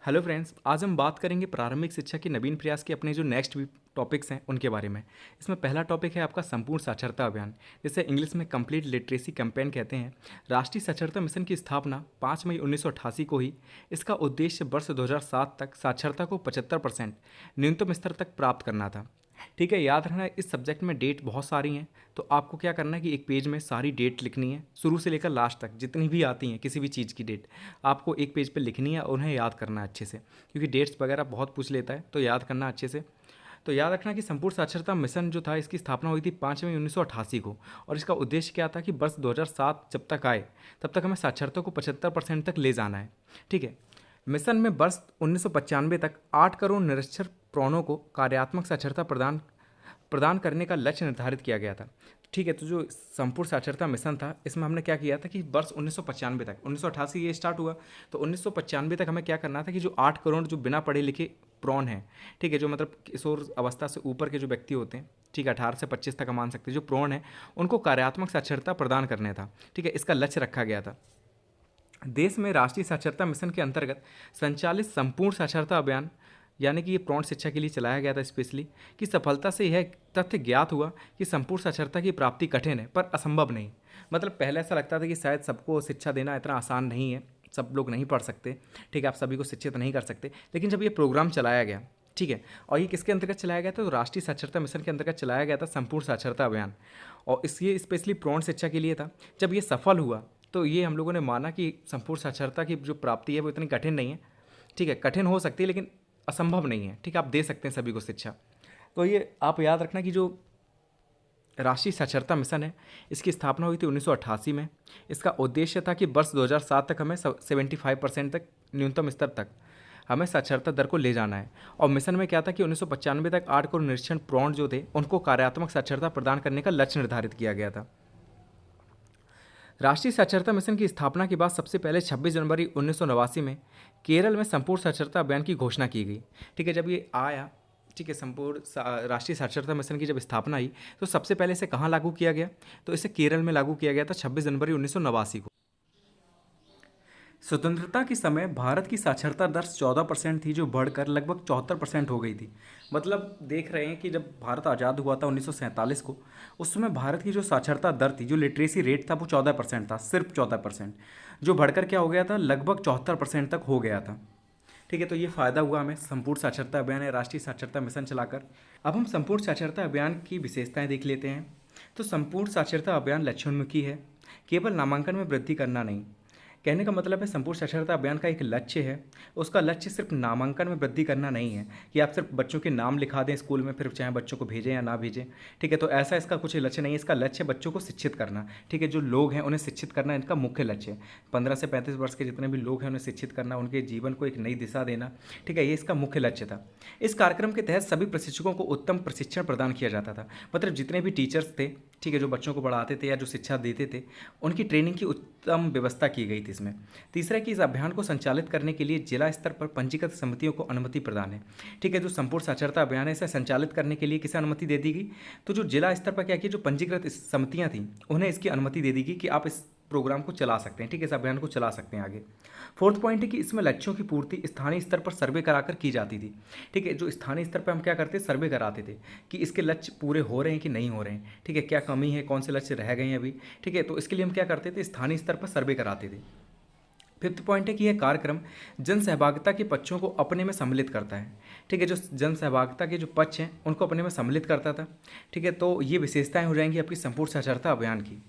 Hello friends, आज हम बात करेंगे प्रारंभिक शिक्षा की नवीन प्रयास के अपने जो नेक्स्ट भी टॉपिक्स हैं उनके बारे में। इसमें पहला टॉपिक है आपका संपूर्ण साक्षरता अभियान, जिसे इंग्लिश में कंप्लीट लिटरेसी कैंपेन कहते हैं। राष्ट्रीय साक्षरता मिशन की स्थापना 5 मई 1988 को हुई। इसका उद्देश्य वर्ष 2007 तक साक्षरता को 75% न्यूनतम स्तर तक प्राप्त करना था। ठीक है, याद रखना इस सब्जेक्ट में डेट बहुत सारी हैं, तो आपको क्या करना है कि एक पेज में सारी डेट लिखनी है, शुरू से लेकर लास्ट तक जितनी भी आती हैं किसी भी चीज़ की डेट आपको एक पेज पे लिखनी है और उन्हें याद करना है अच्छे से, क्योंकि डेट्स वगैरह बहुत पूछ लेता है, तो याद करना अच्छे से। तो याद रखना कि संपूर्ण साक्षरता मिशन जो था इसकी स्थापना हुई थी 5 मई 1988 को, और इसका उद्देश्य क्या था कि वर्ष 2007 जब तक आए तब तक हमें साक्षरता को 75% तक ले जाना है। ठीक है, मिशन में वर्ष 1995 तक 8 करोड़ निरक्षर प्रौढ़ों को कार्यात्मक साक्षरता प्रदान प्रदान करने का लक्ष्य निर्धारित किया गया था। ठीक है, तो जो संपूर्ण साक्षरता मिशन था इसमें हमने क्या किया था कि वर्ष 1995 तक, 1988 ये स्टार्ट हुआ, तो 1995 तक हमें क्या करना था कि जो 8 करोड़ जो बिना पढ़े लिखे प्रौढ़ हैं, ठीक है, जो मतलब किशोर अवस्था से ऊपर के जो व्यक्ति होते हैं, ठीक है, 18 से 25 तक हम मान सकते हैं, जो प्रौढ़ हैं उनको कार्यात्मक साक्षरता प्रदान करना था। ठीक है, इसका लक्ष्य रखा गया था। देश में राष्ट्रीय साक्षरता मिशन के अंतर्गत संचालित संपूर्ण साक्षरता अभियान, यानी कि ये प्रौढ़ शिक्षा के लिए चलाया गया था स्पेशली, कि सफलता से यह तथ्य ज्ञात हुआ कि संपूर्ण साक्षरता की प्राप्ति कठिन है पर असंभव नहीं। मतलब पहले ऐसा लगता था कि शायद सबको शिक्षा देना इतना आसान नहीं है, सब लोग नहीं पढ़ सकते, ठीक है, आप सभी को शिक्षित नहीं कर सकते। लेकिन जब ये प्रोग्राम चलाया गया, ठीक है, और ये किसके अंतर्गत चलाया गया था, तो राष्ट्रीय साक्षरता मिशन के अंतर्गत चलाया गया था संपूर्ण साक्षरता अभियान, और ये स्पेशली प्रौढ़ शिक्षा के लिए था। जब ये सफल हुआ तो ये हम लोगों ने माना कि संपूर्ण साक्षरता की जो प्राप्ति है वो इतनी कठिन नहीं है। ठीक है, कठिन हो सकती है लेकिन असंभव नहीं है। ठीक है, आप दे सकते हैं सभी को शिक्षा। तो ये आप याद रखना कि जो राष्ट्रीय साक्षरता मिशन है इसकी स्थापना हुई थी 1988 में। इसका उद्देश्य था कि वर्ष 2007 तक हमें 75% तक न्यूनतम स्तर तक हमें साक्षरता दर को ले जाना है। और मिशन में क्या था कि 1995 तक 8 करोड़ निरक्षर प्रौढ़ जो थे उनको कार्यात्मक साक्षरता प्रदान करने का लक्ष्य निर्धारित किया गया था। राष्ट्रीय साक्षरता मिशन की स्थापना के बाद सबसे पहले 26 जनवरी 1989 में केरल में संपूर्ण साक्षरता अभियान की घोषणा की गई। ठीक है, जब ये आया, ठीक है, राष्ट्रीय साक्षरता मिशन की जब स्थापना आई तो सबसे पहले इसे कहाँ लागू किया गया, तो इसे केरल में लागू किया गया था 26 जनवरी 1989 को। स्वतंत्रता के समय भारत की साक्षरता दर 14% थी, जो बढ़कर लगभग 74% हो गई थी। मतलब देख रहे हैं कि जब भारत आज़ाद हुआ था 1947 को, उस समय भारत की जो साक्षरता दर थी, जो लिटरेसी रेट था, वो 14% था, सिर्फ 14%, जो बढ़कर क्या हो गया था, लगभग 74% तक हो गया था। ठीक है, तो ये फ़ायदा हुआ हमें संपूर्ण साक्षरता अभियान या राष्ट्रीय साक्षरता मिशन चलाकर। अब हम संपूर्ण साक्षरता अभियान की विशेषताएं देख लेते हैं। तो संपूर्ण साक्षरता अभियान लक्ष्योन्मुखी है, केवल नामांकन में वृद्धि करना नहीं। कहने का मतलब है संपूर्ण साक्षरता अभियान का एक लक्ष्य है, उसका लक्ष्य सिर्फ नामांकन में वृद्धि करना नहीं है कि आप सिर्फ बच्चों के नाम लिखा दें स्कूल में, फिर चाहे बच्चों को भेजें या ना भेजें। ठीक है, तो ऐसा इसका कुछ लक्ष्य नहीं है। इसका लक्ष्य बच्चों को शिक्षित करना। ठीक है, जो लोग हैं उन्हें शिक्षित करना इनका मुख्य लक्ष्य है। 15 से 35 वर्ष के जितने भी लोग हैं उन्हें शिक्षित करना, उनके जीवन को एक नई दिशा देना। ठीक है, ये इसका मुख्य लक्ष्य था। इस कार्यक्रम के तहत सभी प्रशिक्षकों को उत्तम प्रशिक्षण प्रदान किया जाता था। मतलब जितने भी टीचर्स थे, ठीक है, जो बच्चों को पढ़ाते थे या जो शिक्षा देते थे, उनकी ट्रेनिंग की उत्तम व्यवस्था की गई थी इसमें। तीसरा कि इस अभियान को संचालित करने के लिए जिला स्तर पर पंजीकृत समितियों को अनुमति प्रदान है। ठीक है, जो संपूर्ण साक्षरता अभियान है इसे संचालित करने के लिए किसे अनुमति दे दी गई, तो जो जिला स्तर पर क्या किया, जो पंजीकृत समितियां थीं उन्हें इसकी अनुमति दे दी गई कि आप इस प्रोग्राम को चला सकते हैं। ठीक है, इस अभियान को चला सकते हैं आगे। फोर्थ पॉइंट है कि इसमें लक्ष्यों की पूर्ति स्थानीय स्तर पर सर्वे कराकर की जाती थी। ठीक है, जो स्थानीय स्तर पर हम क्या करते, सर्वे कराते थे कि इसके लक्ष्य पूरे हो रहे हैं कि नहीं हो रहे हैं। ठीक है, क्या कमी है, कौन से लक्ष्य रह गए हैं अभी। ठीक है, तो इसके लिए हम क्या करते थे, स्थानीय स्तर पर सर्वे कराते थे। फिफ्थ पॉइंट है कि यह कार्यक्रम जन सहभागिता के पक्षों को अपने में सम्मिलित करता है। ठीक है, जो जन सहभागिता के जो पक्ष हैं उनको अपने में सम्मिलित करता था। ठीक है, तो ये विशेषताएं हो जाएंगी आपकी संपूर्ण साक्षरता अभियान की।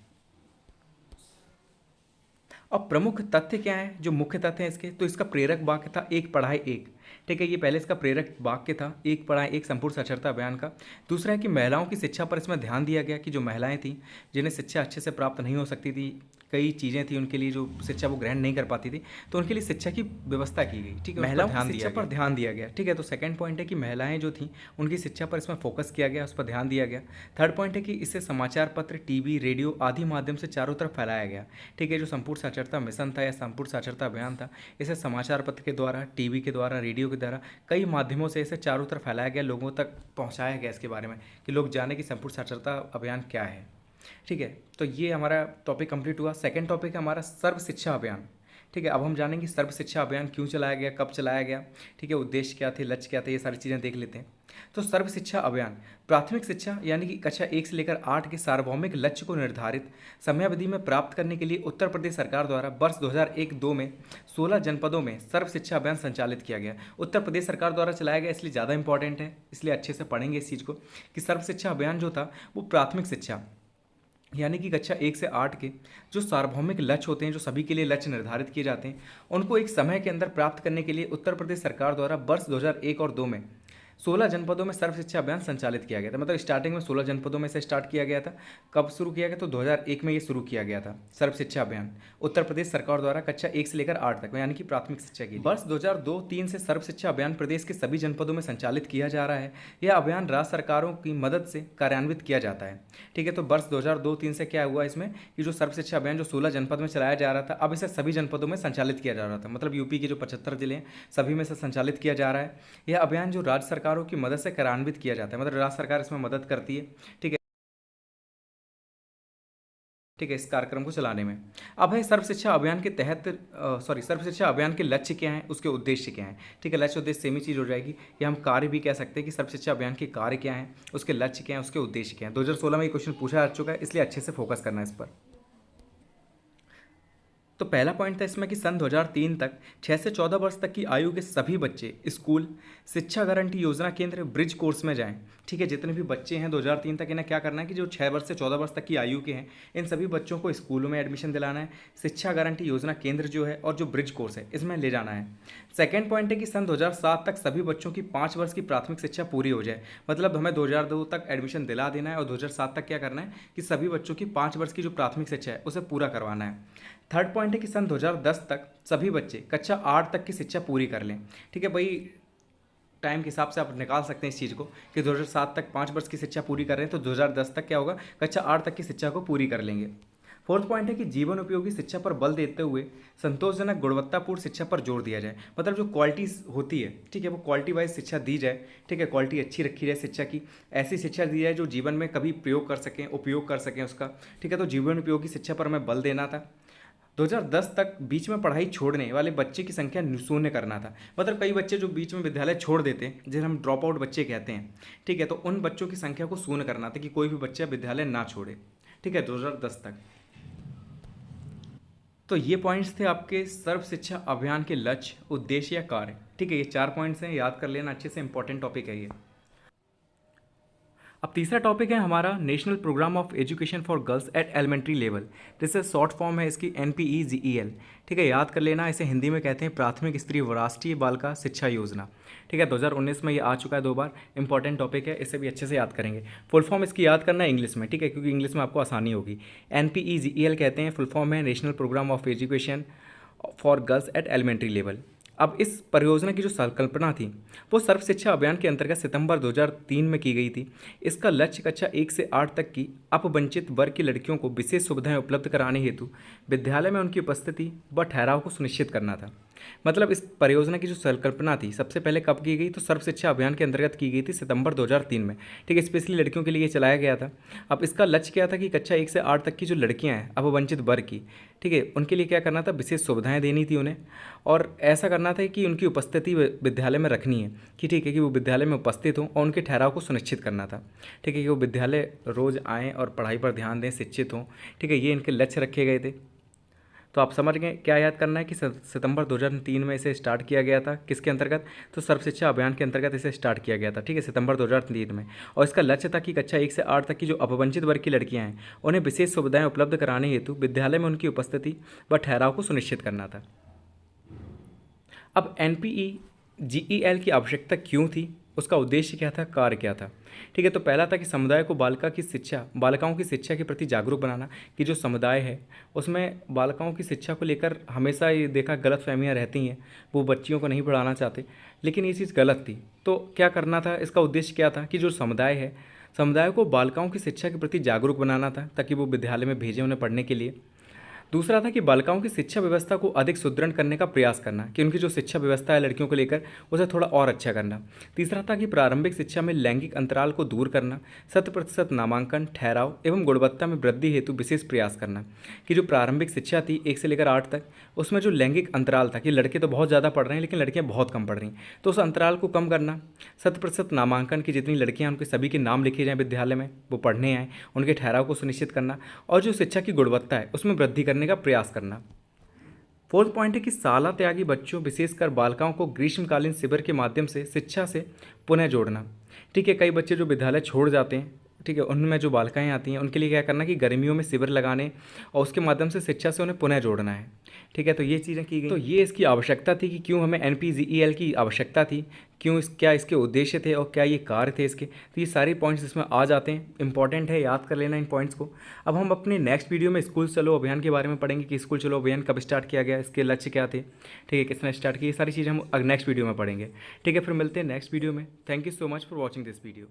अब प्रमुख तथ्य क्या है, जो मुख्य तथ्य हैं इसके, तो इसका प्रेरक वाक्य था एक पढ़ाई एक। ठीक है, ये पहले इसका प्रेरक वाक्य था एक पढ़ाई एक संपूर्ण साक्षरता अभियान का। दूसरा है कि महिलाओं की शिक्षा पर इसमें ध्यान दिया गया कि जो महिलाएं थीं जिन्हें शिक्षा अच्छे से प्राप्त नहीं हो सकती थी, कई चीज़ें थी उनके लिए जो शिक्षा वो ग्रहण नहीं कर पाती थी, तो उनके लिए शिक्षा की व्यवस्था की गई। ठीक है, महिलाओं की शिक्षा पर ध्यान दिया गया। ठीक है, तो सेकंड पॉइंट है कि महिलाएं जो थीं उनकी शिक्षा पर इसमें फोकस किया गया, उस पर ध्यान दिया गया। थर्ड पॉइंट है कि इसे समाचार पत्र, टीवी, रेडियो आदि माध्यम से चारों तरफ फैलाया गया। ठीक है, जो संपूर्ण साक्षरता मिशन था या संपूर्ण साक्षरता अभियान था, इसे समाचार पत्र के द्वारा, टीवी के द्वारा, रेडियो के द्वारा, कई माध्यमों से इसे चारों तरफ फैलाया गया, लोगों तक पहुँचाया गया इसके बारे में कि लोग जाने कि संपूर्ण साक्षरता अभियान क्या है। ठीक है, तो ये हमारा टॉपिक कंप्लीट हुआ। सेकंड टॉपिक है हमारा सर्व शिक्षा अभियान। ठीक है, अब हम जानेंगे सर्व शिक्षा अभियान क्यों चलाया गया, कब चलाया गया, ठीक है, उद्देश्य क्या थे, लक्ष्य क्या थे, ये सारी चीज़ें देख लेते हैं। तो सर्व शिक्षा अभियान प्राथमिक शिक्षा यानी कि कक्षा 1 से लेकर 8 के सार्वभौमिक लक्ष्य को निर्धारित समयावधि में प्राप्त करने के लिए उत्तर प्रदेश सरकार द्वारा वर्ष 2001-2 में 16 जनपदों में सर्व शिक्षा अभियान संचालित किया गया। उत्तर प्रदेश सरकार द्वारा चलाया गया, इसलिए ज़्यादा इंपॉर्टेंट है, इसलिए अच्छे से पढ़ेंगे इस चीज़ को कि सर्व शिक्षा अभियान जो था वो प्राथमिक शिक्षा यानी कि कक्षा 1 से 8 के जो सार्वभौमिक लक्ष्य होते हैं, जो सभी के लिए लक्ष्य निर्धारित किए जाते हैं, उनको एक समय के अंदर प्राप्त करने के लिए उत्तर प्रदेश सरकार द्वारा वर्ष 2001 और 2 में 16 जनपदों में सर्व शिक्षा अभियान संचालित किया गया था। मतलब स्टार्टिंग में 16 जनपदों में से स्टार्ट किया गया था। कब शुरू किया गया? तो 2001 में ये शुरू किया गया था सर्व शिक्षा अभियान उत्तर प्रदेश सरकार द्वारा कक्षा 1 से लेकर 8 तक, यानी कि प्राथमिक शिक्षा की। वर्ष 2002-3 से सर्व शिक्षा अभियान प्रदेश के सभी जनपदों में संचालित किया जा रहा है। यह अभियान राज्य सरकारों की मदद से कार्यान्वित किया जाता है। ठीक है, तो वर्ष 2002-3 से क्या हुआ इसमें कि जो सर्व शिक्षा अभियान जो 16 जनपद में चलाया जा रहा था, अब इसे सभी जनपदों में संचालित किया जा रहा था। मतलब यूपी के जो 75 जिले हैं सभी में से संचालित किया जा रहा है। यह अभियान जो राज्य सरकारों की मदद से कार्यान्वित किया जाता है, मतलब राज्य सरकार इसमें मदद करती है। ठीक है, ठीक है, इस कार्यक्रम को चलाने में। अब है सर्व शिक्षा अभियान के तहत सर्व शिक्षा अभियान के लक्ष्य क्या हैं, उसके उद्देश्य क्या हैं। ठीक है, लक्ष्य उद्देश्य सेम ही चीज़ हो जाएगी, या हम कार्य भी कह सकते हैं कि सर्व शिक्षा अभियान के कार्य क्या हैं, उसके लक्ष्य क्या हैं, उसके उद्देश्य क्या हैं। 2016 में ये क्वेश्चन पूछा जा चुका है, इसलिए अच्छे से फोकस करना है इस पर। तो पहला पॉइंट था इसमें कि सन 2003 तक 6 से 14 वर्ष तक की आयु के सभी बच्चे स्कूल शिक्षा गारंटी योजना केंद्र ब्रिज कोर्स में जाएं। ठीक है, जितने भी बच्चे हैं 2003 तक इन्हें क्या करना है कि जो 6 वर्ष से 14 वर्ष तक की आयु के हैं, इन सभी बच्चों को स्कूलों में एडमिशन दिलाना है। शिक्षा गारंटी योजना केंद्र जो है और जो ब्रिज कोर्स है इसमें ले जाना है। सेकेंड पॉइंट है कि सन 2007 तक सभी बच्चों की 5 वर्ष की प्राथमिक शिक्षा पूरी हो जाए। मतलब हमें 2002 तक एडमिशन दिला देना है और 2007 तक क्या करना है कि सभी बच्चों की 5 वर्ष की जो प्राथमिक शिक्षा है उसे पूरा करवाना है। थर्ड पॉइंट है कि सन 2010 तक सभी बच्चे कक्षा 8 तक की शिक्षा पूरी कर लें। ठीक है भाई, टाइम के हिसाब से आप निकाल सकते हैं इस चीज़ को कि 2007 तक 5 वर्ष की शिक्षा पूरी कर रहे हैं, तो 2010 तक क्या होगा, कक्षा 8 तक की शिक्षा को पूरी कर लेंगे। फोर्थ पॉइंट है कि जीवन उपयोगी शिक्षा पर बल देते हुए संतोषजनक गुणवत्तापूर्ण शिक्षा पर जोर दिया जाए। मतलब जो क्वालिटीज़ होती है, ठीक है, वो क्वालिटी वाइज शिक्षा दी जाए। ठीक है, क्वालिटी अच्छी रखी जाए शिक्षा की, ऐसी शिक्षा दी जाए जो जीवन में कभी प्रयोग कर सकें, उपयोग कर सकें उसका। ठीक है, तो जीवन उपयोगी शिक्षा पर हमें बल देना था। 2010 तक बीच में पढ़ाई छोड़ने वाले बच्चे की संख्या शून्य करना था। मतलब कई बच्चे जो बीच में विद्यालय छोड़ देते हैं, जिन्हें हम ड्रॉप आउट बच्चे कहते हैं, ठीक है, तो उन बच्चों की संख्या को शून्य करना था कि कोई भी बच्चा विद्यालय ना छोड़े। ठीक है, 2010 तक। तो ये पॉइंट्स थे आपके सर्व शिक्षा अभियान के लक्ष्य, उद्देश्य या कार्य। ठीक है, ये 4 पॉइंट्स हैं, याद कर लेना अच्छे से, इंपॉर्टेंट टॉपिक है ये। अब तीसरा टॉपिक है हमारा national programme of education for girls at elementary level, जैसे शॉर्ट फॉर्म है इसकी NPEGEL। ठीक है, याद कर लेना, इसे हिंदी में कहते हैं प्राथमिक स्तरीय राष्ट्रीय बालिका शिक्षा योजना। ठीक है, 2019 में ये आ चुका है 2 बार, इंपॉर्टेंट टॉपिक है, इसे भी अच्छे से याद करेंगे। फुल फॉर्म इसकी याद करना है इंग्लिश में, ठीक है, क्योंकि इंग्लिश में आपको आसानी होगी। NPEGEL कहते हैं, फुल फॉर्म है national programme of education for girls at elementary level. अब इस परियोजना की जो संकल्पना थी वो सर्व शिक्षा अभियान के अंतर्गत सितंबर 2003 में की गई थी। इसका लक्ष्य कक्षा 1 से 8 तक की अपवंचित वर्ग की लड़कियों को विशेष सुविधाएं उपलब्ध कराने हेतु विद्यालय में उनकी उपस्थिति व ठहराव को सुनिश्चित करना था। मतलब इस परियोजना की जो संकल्पना थी सबसे पहले कब की गई, तो सर्व शिक्षा अभियान के अंतर्गत की गई थी सितंबर 2003 में। ठीक है, स्पेशली लड़कियों के लिए चलाया गया था। अब इसका लक्ष्य क्या था कि कक्षा 1 से 8 तक की जो लड़कियां हैं अपवंचित वर्ग की, ठीक है, उनके लिए क्या करना था, विशेष सुविधाएं देनी थी उन्हें, और ऐसा करना था कि उनकी उपस्थिति विद्यालय में रखनी है कि ठीक है कि वो विद्यालय में उपस्थित हों और उनके ठहराव को सुनिश्चित करना था। ठीक है, कि वो विद्यालय रोज़ आएँ और पढ़ाई पर ध्यान दें, शिक्षित हों। ठीक है, ये इनके लक्ष्य रखे गए थे। तो आप समझ गए क्या याद करना है कि सितंबर 2003 में इसे स्टार्ट किया गया था, किसके अंतर्गत, तो सर्व शिक्षा अभियान के अंतर्गत इसे स्टार्ट किया गया था। ठीक है, सितंबर 2003 में, और इसका लक्ष्य था कि कक्षा 1 से 8 तक की जो अपवंचित वर्ग की लड़कियां हैं उन्हें विशेष सुविधाएं उपलब्ध कराने हेतु विद्यालय में उनकी उपस्थिति व ठहराव को सुनिश्चित करना था। अब NPEGEL की आवश्यकता क्यों थी, उसका उद्देश्य क्या था, कार्य क्या था। ठीक है, तो पहला था कि समुदाय को बालिकाओं की शिक्षा के प्रति जागरूक बनाना, कि जो समुदाय है उसमें बालिकाओं की शिक्षा को लेकर हमेशा ये देखा गलतफहमियां रहती हैं, वो बच्चियों को नहीं पढ़ाना चाहते, लेकिन ये चीज़ गलत थी। तो क्या करना था, इसका उद्देश्य क्या था कि जो समुदाय को बालिकाओं की शिक्षा के प्रति जागरूक बनाना था ताकि वो विद्यालय में भेजें उन्हें पढ़ने के लिए। दूसरा था कि बालिकाओं की शिक्षा व्यवस्था को अधिक सुदृढ़ करने का प्रयास करना, कि उनकी जो शिक्षा व्यवस्था है लड़कियों को लेकर उसे थोड़ा और अच्छा करना। तीसरा था कि प्रारंभिक शिक्षा में लैंगिक अंतराल को दूर करना, 100% नामांकन, ठहराव एवं गुणवत्ता में वृद्धि हेतु विशेष प्रयास करना, कि जो प्रारंभिक शिक्षा थी 1 से लेकर 8 तक, उसमें जो लैंगिक अंतराल था कि लड़के तो बहुत ज़्यादा पढ़ रहे हैं लेकिन लड़कियां बहुत कम पढ़ रही हैं, तो उस अंतराल को कम करना। 100% नामांकन की जितनी लड़कियां उनके सभी के नाम लिखे जाएँ विद्यालय में, वो पढ़ने आएँ, उनके ठहराव को सुनिश्चित करना। और जो शिक्षा की गुणवत्ता है उसमें वृद्धि करने का प्रयास करना। फोर्थ पॉइंट है कि शाला त्यागी बच्चों विशेषकर बालिकाओं को ग्रीष्मकालीन शिविर के माध्यम से शिक्षा से पुनः जोड़ना। ठीक है, कई बच्चे जो विद्यालय छोड़ जाते हैं, ठीक है, उनमें जो बालिकाएं आती हैं उनके लिए क्या करना कि गर्मियों में शिविर लगाने और उसके माध्यम से शिक्षा से उन्हें पुनः जोड़ना है। ठीक है, तो ये चीज़ें की गई। तो ये इसकी आवश्यकता थी कि क्यों हमें NPGEL की आवश्यकता थी, क्यों क्या इसके उद्देश्य थे और क्या ये कार्य थे इसके। तो ये सारे पॉइंट्स इसमें आ जाते हैं, इंपॉर्टेंट है, याद कर लेना इन पॉइंट्स को। अब हम अपने नेक्स्ट वीडियो में स्कूल चलो अभियान के बारे में पढ़ेंगे कि स्कूल चलो अभियान कब स्टार्ट किया गया, इसके लक्ष्य क्या थे, ठीक है, किसने स्टार्ट किया, ये सारी चीज़ें हम नेक्स्ट वीडियो में पढ़ेंगे। ठीक है, फिर मिलते हैं नेक्स्ट वीडियो में। Thank you so much for watching this video.